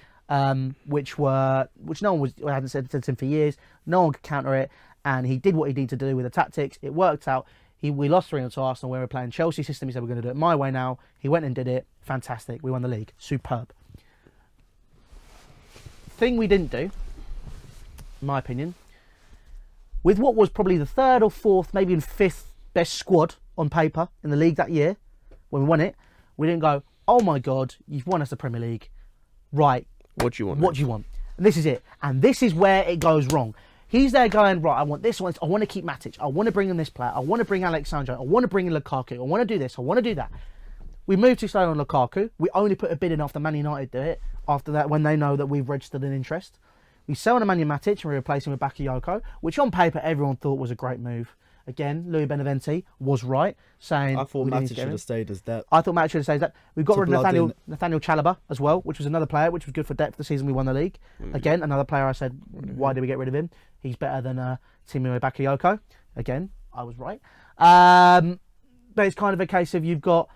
which no one hadn't said to him for years. No one could counter it. And he did what he needed to do with the tactics. It worked out. We lost 3-0 to Arsenal when we were playing Chelsea system. He said, we're going to do it my way now. He went and did it. Fantastic. We won the league. Superb. Thing we didn't do, in my opinion, with what was probably the third or fourth, maybe even fifth best squad on paper in the league that year, when we won it, we didn't go, oh my God, you've won us the Premier League. Right. What do you want? What do you want? And this is it. And this is where it goes wrong. He's there going, right, I want this one. I want to keep Matic. I want to bring in this player. I want to bring Alexandro. I want to bring in Lukaku. I want to do this. I want to do that. We moved too slow on Lukaku. We only put a bid in after Man United do it. After that, when they know that we've registered an interest. We sell Nemanja Matic and we replace him with Bakayoko, which on paper everyone thought was a great move. Again, Louis Beneventi was right, saying... I thought Matic should have stayed as depth. I thought Matic should have stayed as depth. We got rid of Nathaniel Chalobah as well, which was another player, which was good for depth the season we won the league. Again, another player I said, why did we get rid of him? He's better than Timo Bakayoko. Again, I was right. But it's kind of a case of you've got...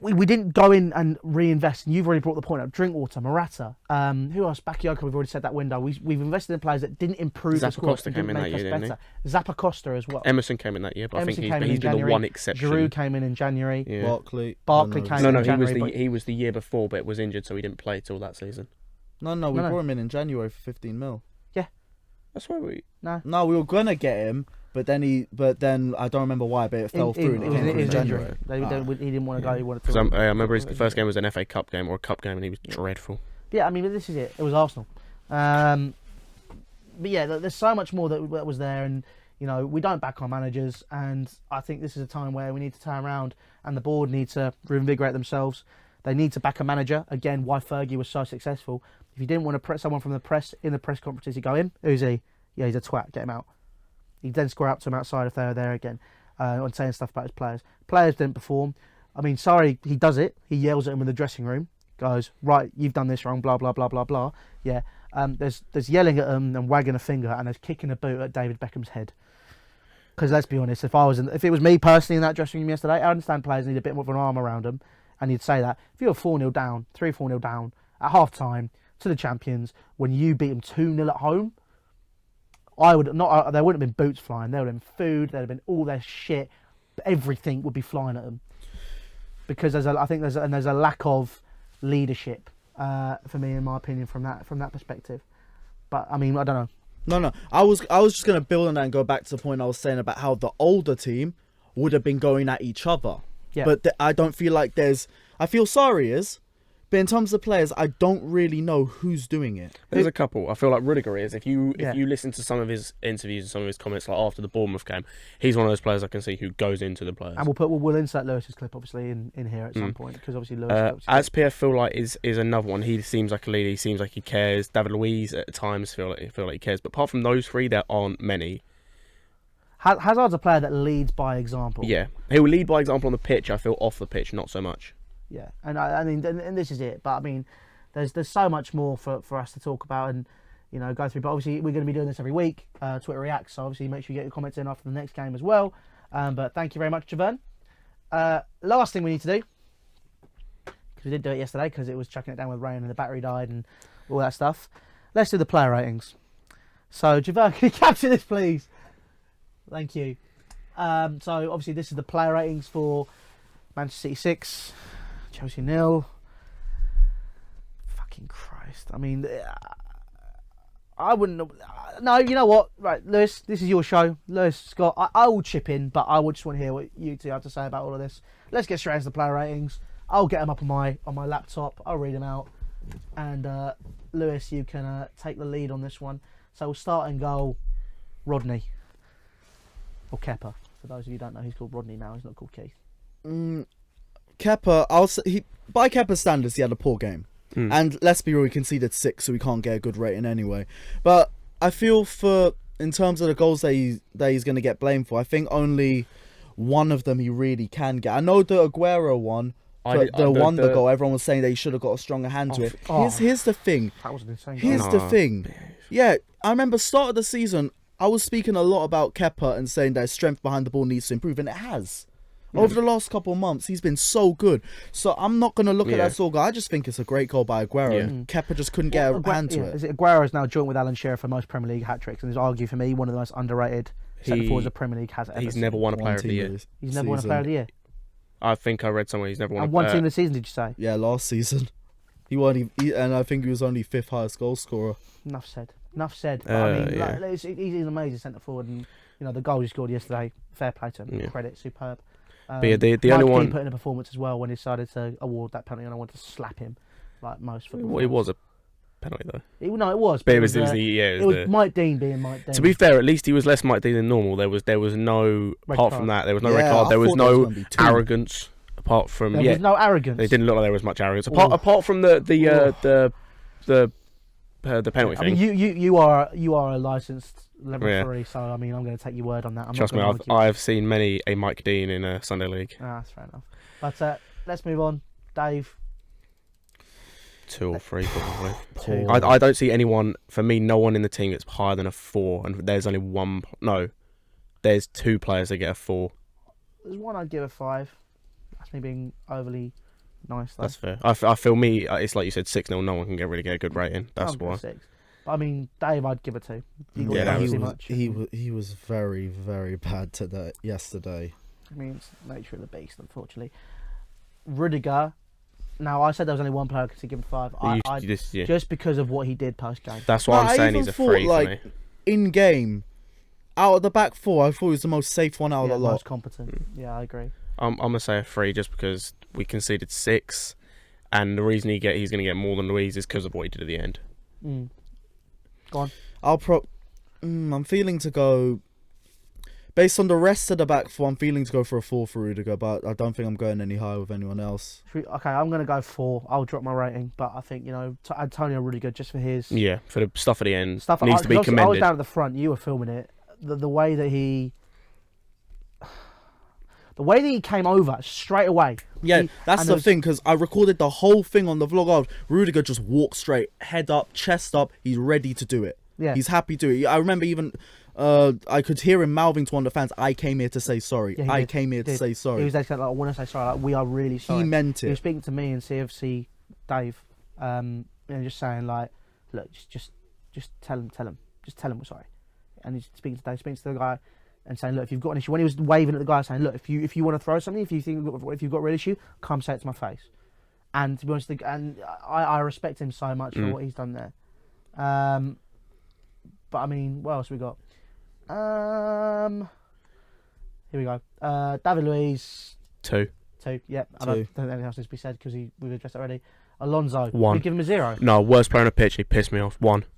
We didn't go in and reinvest, and you've already brought the point up. Drinkwater, Morata, who else? Bakayoko, we've already said that window. We've invested in players that didn't improve the squad. Zappacosta came in that year, didn't he? Zappacosta as well. Emerson came in that year, but Emerson I think he's been the one exception. Giroud came in January. Yeah. Barkley came in January. He was the year before, but was injured, so he didn't play till that season. We brought him in January for 15 mil. Yeah. That's why we... No, we were going to get him, but then I don't remember why, but it fell through and it came in January. He didn't want to go. He wanted to. Because I remember his first game was an FA Cup game or a cup game, and he was dreadful. Yeah, I mean, this is it. It was Arsenal. But yeah, there's so much more that was there, and you know, we don't back our managers, and I think this is a time where we need to turn around, and the board need to reinvigorate themselves. They need to back a manager again. Why Fergie was so successful. If you didn't want to press someone from the press in the press conferences, you go in. Who's he? Yeah, he's a twat. Get him out. He'd then square up to him outside if they were there again, and saying stuff about his players. Players didn't perform. I mean, sorry, he does it. He yells at him in the dressing room. Goes, right, you've done this wrong. Blah blah blah blah blah. Yeah. There's yelling at him and wagging a finger, and there's kicking a boot at David Beckham's head. Because let's be honest, if it was me personally in that dressing room yesterday, I understand players need a bit more of an arm around them, and you'd say that if you were 4-0 down, 3-4-0 down at half time to the champions, when you beat them 2-0 at home. There wouldn't have been boots flying. There would have been food. There would have been all their shit. Everything would be flying at them because there's a lack of leadership for me, in my opinion, from that perspective. But I mean, I don't know. No. I was just gonna build on that and go back to the point I was saying about how the older team would have been going at each other. Yeah. But I don't feel like there's. I feel Sarri is. But in terms of players, I don't really know who's doing it. There's a couple. I feel like Rudiger is. If you listen to some of his interviews and some of his comments, like after the Bournemouth game, he's one of those players I can see who goes into the players. And we'll insert Lewis's clip obviously in here at some point, because obviously Lewis. As PF feel like is another one. He seems like a leader. He seems like he cares. David Luiz at times feel like he cares. But apart from those three, there aren't many. Hazard's a player that leads by example. Yeah, he will lead by example on the pitch. I feel off the pitch, not so much. Yeah, and I mean, and this is it. But I mean, there's so much more for us to talk about and go through. But obviously, we're going to be doing this every week. Twitter reacts. So obviously, make sure you get your comments in after the next game as well. But thank you very much, Javern. Last thing we need to do, because we did do it yesterday, because it was chucking it down with rain and the battery died and all that stuff. Let's do the player ratings. So Javern, can you capture this, please? Thank you. So obviously, this is the player ratings for Manchester City 6, Chelsea 0. Fucking Christ. I mean, I wouldn't. No, you know what? Right, Lewis, this is your show. Lewis, Scott, I will chip in, but I would just want to hear what you two have to say about all of this. Let's get straight into the player ratings. I'll get them up on my laptop. I'll read them out. And Lewis, you can take the lead on this one. So we'll start and goal. Rodney. Or Kepa. For those of you who don't know, he's called Rodney now. He's not called Keith. Kepa, I'll say, by Kepa's standards, he had a poor game. And let's be real, he conceded 6, so we can't get a good rating anyway. But I feel in terms of the goals that he's going to get blamed for, I think only one of them he really can get. I know the Aguero one, the goal, everyone was saying that he should have got a stronger hand to it. Here's the thing. That was an insane goal. Here's the thing. Yeah, I remember start of the season, I was speaking a lot about Kepa and saying that his strength behind the ball needs to improve, and it has. Over the last couple of months, he's been so good. So I'm not going to look at that sort of goal. I just think it's a great goal by Aguero. And Kepa just couldn't get a hand to it. Is it Aguero is now joint with Alan Shearer for most Premier League hat-tricks, and is argued for me one of the most underrated centre-forwards the Premier League has ever He's seen. never won a Player of the Year. He's never won a Player of the Year? I think I read somewhere he's never won one team this season, did you say? Yeah, last season. He won, and I think he was only 5th highest goal scorer. Enough said. But I mean, he's an amazing centre-forward, and the goal he scored yesterday, fair play to him. Credit, superb. But yeah, the Mike only one put in a performance as well when he decided to award that penalty, and I wanted to slap him like most football. Well, it was a penalty though. It was. But It it was was Mike Dean being Mike Dean. To be fair, at least he was less Mike Dean than normal. There was no Red apart card. from that. There was no red card. There was no arrogance. Apart from There was no arrogance. It didn't look like there was much arrogance. Apart from the penalty I mean, thing. you are a licensed referee, so I mean, I'm going to take your word on that. Trust me, I've seen many a Mike Dean in a Sunday league. That's fair enough. But let's move on, Dave. 2 or 3 probably. 2. I don't see anyone. For me, no one in the team that's higher than a 4, and there's only one. No, there's 2 players that get a 4. There's one I'd give a 5. That's me being overly nice. Though. That's fair. I feel me. It's like you said, 6-0. No one can really get a good rating. That's why. 6. But I mean, Dave, I'd give a 2. He was very, very bad yesterday. I mean, it's the nature of the beast, unfortunately. Rudiger. Now, I said there was only one player I could give him 5. Just because of what he did post game. That's why I'm saying he's a 3 for me. In game, out of the back 4, I thought he was the most safe one out of the lot. Most competent. Yeah, I agree. I'm gonna say a 3 just because we conceded 6, and the reason he's gonna get more than Luiz is because of what he did at the end. Go on. I'm feeling to go. Based on the rest of the back 4, I'm feeling to go for a 4 for Rudiger, but I don't think I'm going any higher with anyone else. Okay, I'm going to go 4. I'll drop my rating, but I think, Antonio Rudiger, just for his... Yeah, for the stuff at the end, needs to be commended. I was down at the front, you were filming it. The way that he... The way that he came over straight away. Yeah, that's the thing, because I recorded the whole thing on the vlog. Rudiger just walked straight, head up, chest up. He's ready to do it. Yeah. He's happy to do it. I remember even... I could hear him mouthing to one of the fans, I came here to say sorry. Yeah, I came here to say sorry. He was like, I want to say sorry. Like, we are really sorry. He meant it. He was speaking to me and CFC Dave, just saying, like, look, just tell him we're sorry. And he's speaking to Dave, speaking to the guy, and saying, look, if you've got an issue, when he was waving at the guy, saying, look, if you want to throw something, if you've got a real issue, come say it to my face. And to be honest, I respect him so much for what he's done there. But I mean, what else we got? Here we go. David Luiz. 2. 2. Yep. I 2. don't think anything else needs to be said because we've addressed it already. Alonso. 1. Can we give him a 0? No, worst player on the pitch. He pissed me off. 1. Can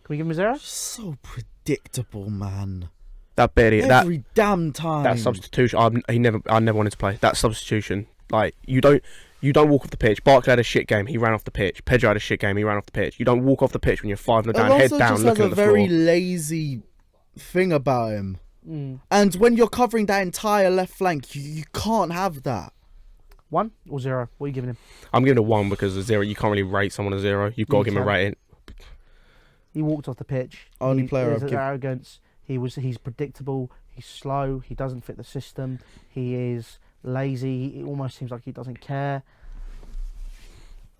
we give him a 0? So predictable, man. That Betty. Every damn time. That substitution. I never wanted to play that substitution. Like you don't walk off the pitch. Barkley had a shit game. He ran off the pitch. Pedro had a shit game. He ran off the pitch. You don't walk off the pitch when you're 5-0 down, head down, looking at the floor. Alonso just has a very lazy thing about him. And when you're covering that entire left flank, you can't have that. 1 or 0? What are you giving him? I'm giving it a 1 because a 0. You can't really rate someone a 0. You've got to give him a rating. He walked off the pitch. Only player I've given arrogance. He's predictable. He's slow. He doesn't fit the system. He is lazy. It almost seems like he doesn't care.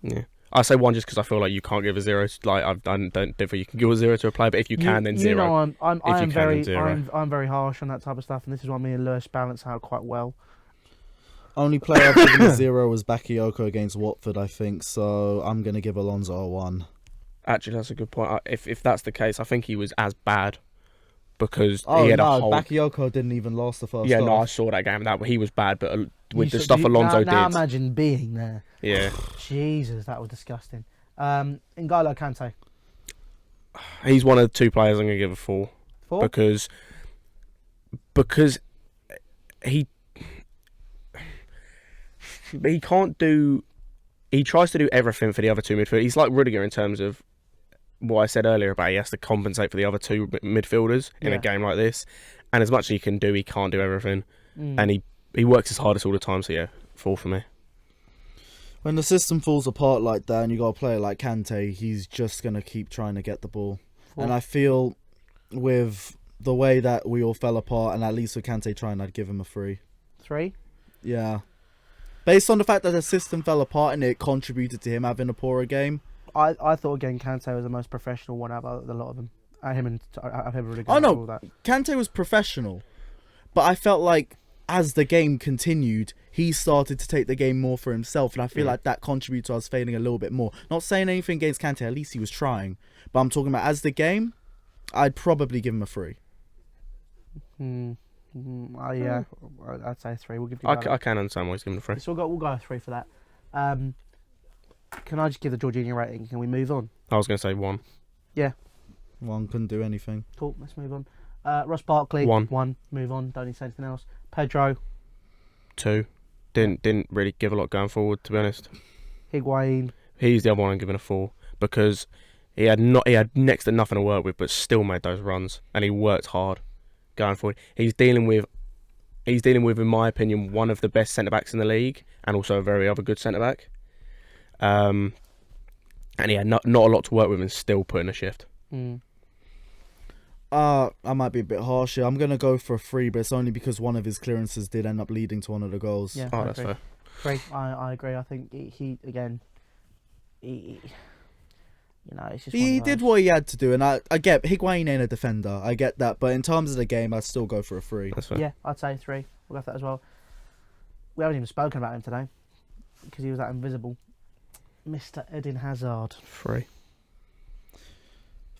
Yeah, I say 1 just because I feel like you can't give a 0. Like I don't think you can give a 0 to a player, but if you can, then 0. I'm very harsh on that type of stuff, and this is why me and Lewis balance out quite well. Only player I've given a 0 was Bakayoko against Watford, I think. So I'm gonna give Alonso a 1. Actually, that's a good point. If that's the case, I think he was as bad because Oh he had no, a whole. Bakayoko didn't even last the first. Yeah, half. no, I saw that game. That he was bad, but with the You stuff Alonso now did, imagine being there. yeah, Jesus, that was disgusting. N'Golo Kante. he's one of the 2 players I'm gonna give a 4 because he can't do. He tries to do everything for the other 2 midfielders. He's like Rudiger in terms of what I said earlier about he has to compensate for the other 2 midfielders in a game like this. And as much as he can do, he can't do everything. And he works his hardest all the time. So yeah, 4 for me. When the system falls apart like that and you got a player like Kante, he's just going to keep trying to get the ball. 4. And I feel with the way that we all fell apart, and at least with Kante trying, I'd give him a 3. 3. Yeah. Based on the fact that the system fell apart and it contributed to him having a poorer game. I thought again Kante was the most professional one out of a lot of them. Him and I've never really. Oh no, all that. Kante was professional, but I felt like as the game continued, he started to take the game more for himself, and I feel like that contributed to us failing a little bit more. Not saying anything against Kante, at least he was trying, but I'm talking about as the game, I'd probably give him a 3. Yeah, I'd say 3. We'll give you. I can understand why he's giving a 3. So we'll go 3 for that. Can I just give the Jorginho rating? Can we move on? I was gonna say 1. Yeah. 1 couldn't do anything. Cool. Let's move on. Ross Barkley. 1. 1. Move on. Don't need to say anything else. Pedro. 2. Didn't really give a lot going forward, to be honest. Higuain. He's the other one I'm giving a 4 because he had next to nothing to work with, but still made those runs and he worked hard going forward. He's dealing with, in my opinion, one of the best centre backs in the league and also a very other good centre back. And he had not a lot to work with and still put in a shift. I might be a bit harsh here. I'm going to go for a 3, but it's only because one of his clearances did end up leading to one of the goals. Yeah, that's fair. 3. I agree. I think he again. He it's just He did what he had to do, and I get Higuain ain't a defender. I get that, but in terms of the game, I'd still go for a 3. That's fair. Yeah, I'd say 3. We'll go for that as well. We haven't even spoken about him today because he was that invisible. Mr. Eden Hazard. 3.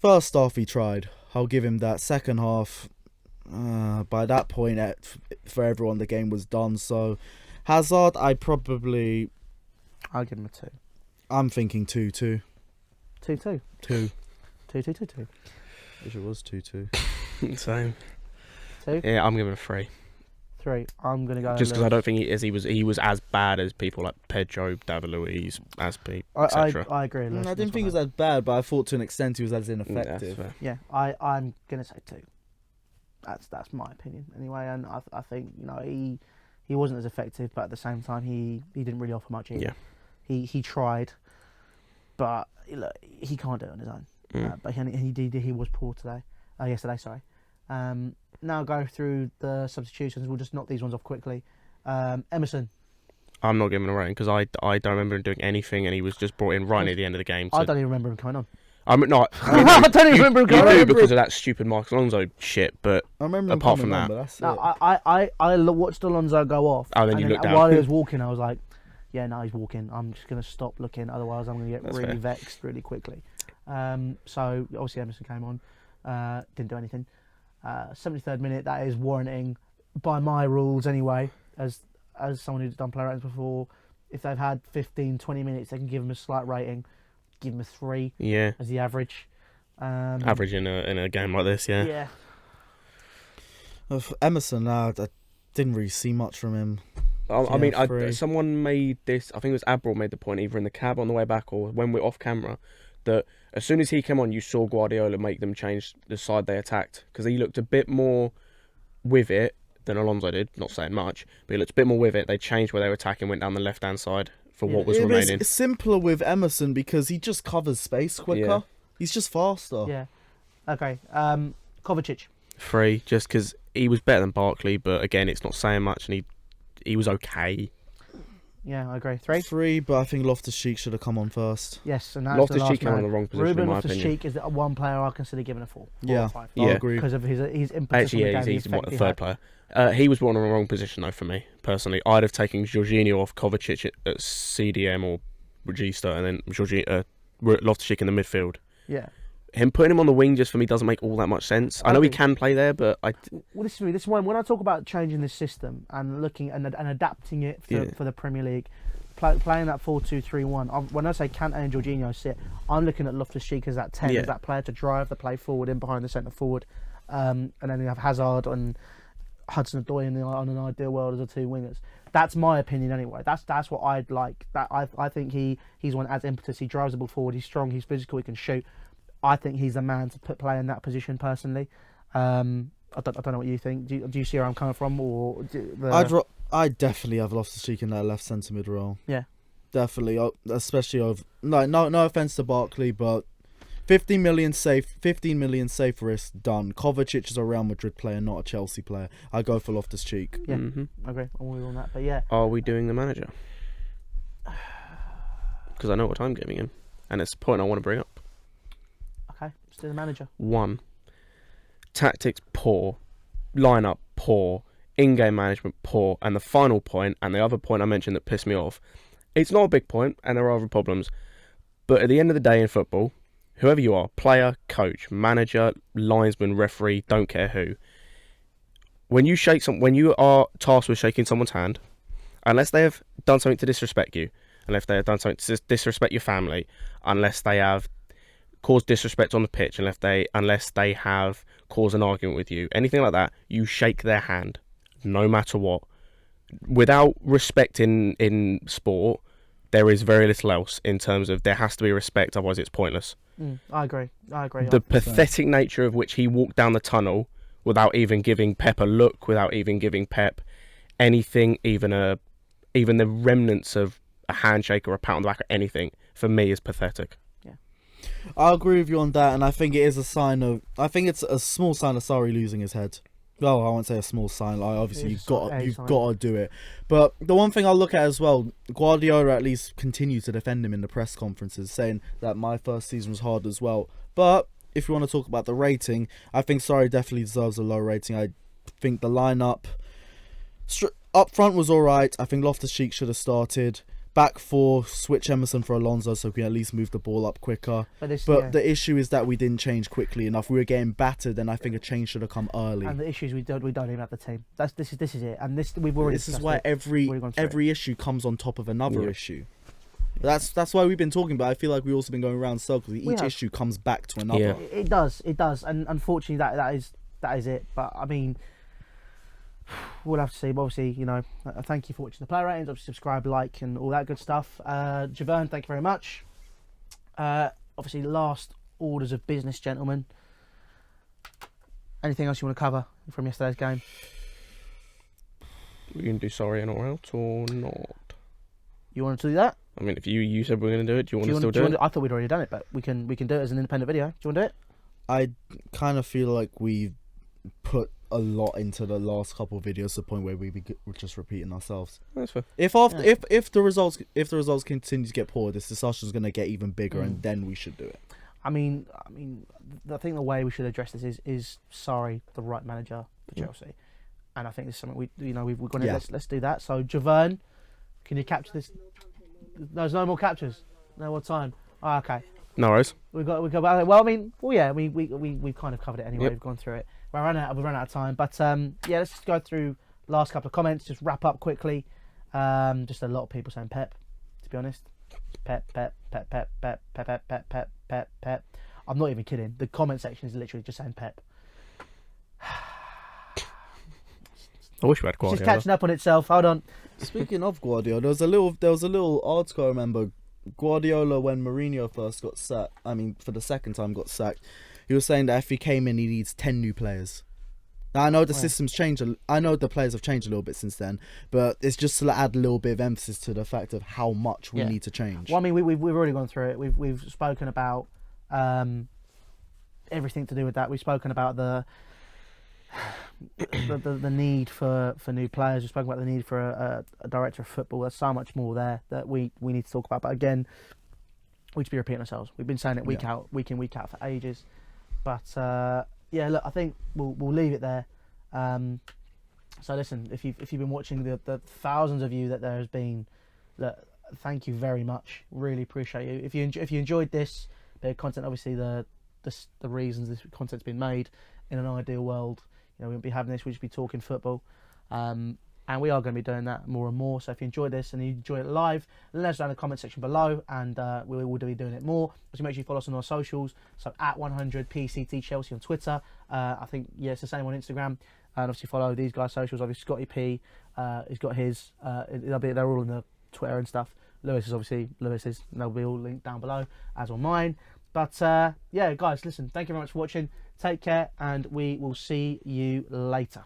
First half he tried. I'll give him that. Second half, by that point, for everyone, the game was done. So, Hazard, I'll give him a 2. I'm thinking 2-2. 2-2. 2. 2-2-2-2. Wish it was 2-2. Same. 2. Yeah, I'm giving a 3. 3. I'm gonna go. Just because I don't think he was as bad as people like Pedro, David Luiz, Aspi, etc. I agree. I didn't think it was as bad, but I thought to an extent he was as ineffective. Yeah, I'm gonna say 2. That's my opinion anyway, and I think he wasn't as effective, but at the same time he didn't really offer much either. Yeah. He tried, but look, he can't do it on his own. But he was poor yesterday. Sorry. Now go through the substitutions. We'll just knock these ones off quickly. Emerson. I'm not giving him a rating because I don't remember him doing anything, and he was just brought in right near the end of the game. I don't even remember him coming on. I don't even remember him coming on. You do because of that stupid Marcus Alonso shit, but I remember him apart from on, that, I watched Alonso go off. Oh, then you looked down. While he was walking, I was like, yeah, no, he's walking. I'm just going to stop looking, otherwise I'm going to get That's really fair. vexed really quickly. So obviously Emerson came on, didn't do anything. 73rd minute, that is warranting, by my rules anyway, as someone who's done player ratings before, if they've had 15, 20 minutes, they can give them a slight rating, give them a 3 as the average. Average in a game like this, yeah. Yeah. Of Emerson, I didn't really see much from him. I mean, someone made this, I think it was Abril made the point, either in the cab on the way back or when we're off camera, that as soon as he came on, you saw Guardiola make them change the side they attacked, because he looked a bit more with it than Alonso did, not saying much, but he looked a bit more with it. They changed where they were attacking, went down the left-hand side for what was remaining. It's simpler with Emerson because he just covers space quicker. Yeah. He's just faster. Yeah. Okay. Kovacic. 3, just because he was better than Barkley, but again, it's not saying much, and he was okay. Yeah, I agree. 3? 3, but I think Loftus-Cheek should have come on first. Yes, and that's the last Loftus-Cheek came man. on the wrong position, Ruben in my Loftus-Cheek opinion. is the one player I consider giving a 4. 4 Yeah. or 5. I agree. Because of his impetus Actually, on the yeah, game, he's the the effect he third had. player. He was one in the wrong position, though, for me, personally. I'd have taken Jorginho off Kovacic at CDM or Regista, and then Loftus-Cheek in the midfield. Yeah. Him putting him on the wing just for me doesn't make all that much sense. I know he can play there, but Well, this is when I talk about changing this system and looking and adapting it for the Premier League, playing that 4-2-3-1. When I say Kante and Jorginho sit, I'm looking at Loftus-Cheek as that 10, as that player to drive the play forward in behind the centre forward, and then you have Hazard and Hudson-Odoi on an ideal world as the 2 wingers. That's my opinion anyway. That's what I'd like. That I think he's one that adds impetus. He drives the ball forward. He's strong. He's physical. He can shoot. I think he's the man to play in that position personally. I don't know what you think. Do you see where I'm coming from? Or I'd definitely have Loftus-Cheek in that left centre mid role. Yeah, definitely. Especially of no offense to Barkley, but 15 million safe risk done. Kovacic is a Real Madrid player, not a Chelsea player. I go for Loftus-Cheek. Yeah, I agree. I'm with you on that. But yeah, are we doing the manager? Because I know what I'm giving him, and it's a point I want to bring up. Okay, let's do the manager. 1, tactics poor, lineup poor, in-game management poor, and the final point, and the other point I mentioned that pissed me off, it's not a big point, and there are other problems, but at the end of the day in football, whoever you are, player, coach, manager, linesman, referee, don't care who, when you are tasked with shaking someone's hand, unless they have done something to disrespect you, unless they have done something to disrespect your family, unless they have caused disrespect on the pitch, unless they have caused an argument with you, anything like that, you shake their hand, no matter what. Without respect in sport, there is very little else in terms of there has to be respect, otherwise it's pointless. I agree. The pathetic nature of which he walked down the tunnel without even giving Pep a look, without even giving Pep anything, even the remnants of a handshake or a pat on the back or anything, for me is pathetic. I agree with you on that, and I think it is it's a small sign of Sarri losing his head. Well, I won't say a small sign. Like, obviously, you've got to do it. But the one thing I'll look at as well, Guardiola at least continued to defend him in the press conferences, saying that my first season was hard as well. But if you want to talk about the rating, I think Sarri definitely deserves a low rating. I think the lineup up front was all right. I think Loftus-Cheek should have started. Back 4, switch Emerson for Alonso so we can at least move the ball up quicker. But the issue is that we didn't change quickly enough. We were getting battered, and I think a change should have come early. And the issue is we don't even have the team. This is it. And we've already. This is why every issue comes on top of another issue. That's why we've been talking about. I feel like we've also been going around circles. Each issue comes back to another. Yeah. It does, and unfortunately that is it. But I mean, we'll have to see. But obviously, thank you for watching the player ratings. Obviously, subscribe, like, and all that good stuff. Javern, thank you very much. Obviously, last orders of business, gentlemen. Anything else you want to cover from yesterday's game? We can do sorry and all out or not? You want to do that? I mean, if you said we're going to do it, do you want to still do it? I thought we'd already done it, but we can do it as an independent video. Do you want to do it? I kind of feel like we've put a lot into the last couple of videos to the point where we're just repeating ourselves. That's fair. If the results continue to get poor, this discussion is going to get even bigger, and then we should do it. I mean, I think the way we should address this is Sarri, the right manager for Chelsea, and I think it's something we've gone. Let's do that. So Javern, can you capture this? There's no more captures. No more time. Oh, okay. No worries. We got. Well, I mean, we've kind of covered it anyway. Yep. We've gone through it. We've run out of time, but let's just go through last couple of comments. Just wrap up quickly. Just a lot of people saying Pep. To be honest, Pep. I'm not even kidding. The comment section is literally just saying Pep. I wish we had Guardiola. It's just catching up on itself. Hold on. Speaking of Guardiola, there was a little article I remember. Guardiola, when Mourinho first got sacked, for the second time got sacked, he was saying that if he came in, he needs 10 new players. Now, I know the system's changed. I know the players have changed a little bit since then, but it's just to add a little bit of emphasis to the fact of how much we need to change. Well, I mean, we've already gone through it. We've spoken about everything to do with that. We've spoken about the the need for new players. We've spoken about the need for a director of football. There's so much more there that we need to talk about. But again, we just be repeating ourselves. We've been saying it week in, week out for ages. But yeah, look, I think we'll leave it there. So listen, if you've been watching the thousands of you that there has been, look, thank you very much. Really appreciate you. If you enjoyed this bit of content, obviously the reasons this content's been made, in an ideal world, we wouldn't be having this. We'd just be talking football. And we are going to be doing that more and more. So if you enjoyed this and you enjoy it live, let us know in the comment section below, and we will be doing it more. So make sure you follow us on our socials. So at 100PCT Chelsea on Twitter. I think it's the same on Instagram. And obviously follow these guys' socials. Obviously Scotty P, he's got his. They're all in the Twitter and stuff. Luiz is obviously Lewis's. And they'll be all linked down below, as on mine. But yeah, guys, listen. Thank you very much for watching. Take care, and we will see you later.